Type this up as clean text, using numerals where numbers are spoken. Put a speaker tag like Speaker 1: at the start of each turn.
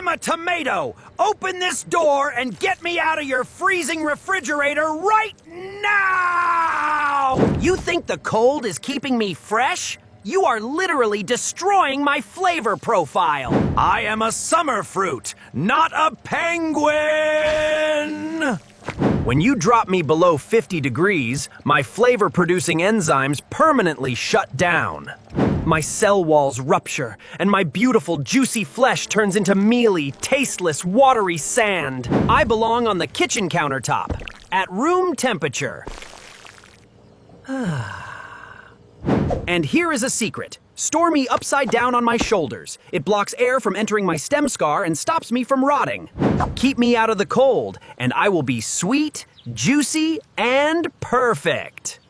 Speaker 1: I'm a tomato! Open this door and get me out of your freezing refrigerator right now! You think the cold is keeping me fresh? You are literally destroying my flavor profile. I am a summer fruit, not a penguin! When you drop me below 50 degrees, my flavor-producing enzymes permanently shut down. My cell walls rupture, and my beautiful, juicy flesh turns into mealy, tasteless, watery sand. I belong on the kitchen countertop, at room temperature. And here is a secret. Store me upside down on my shoulders. It blocks air from entering my stem scar and stops me from rotting. Keep me out of the cold, and I will be sweet, juicy, and perfect.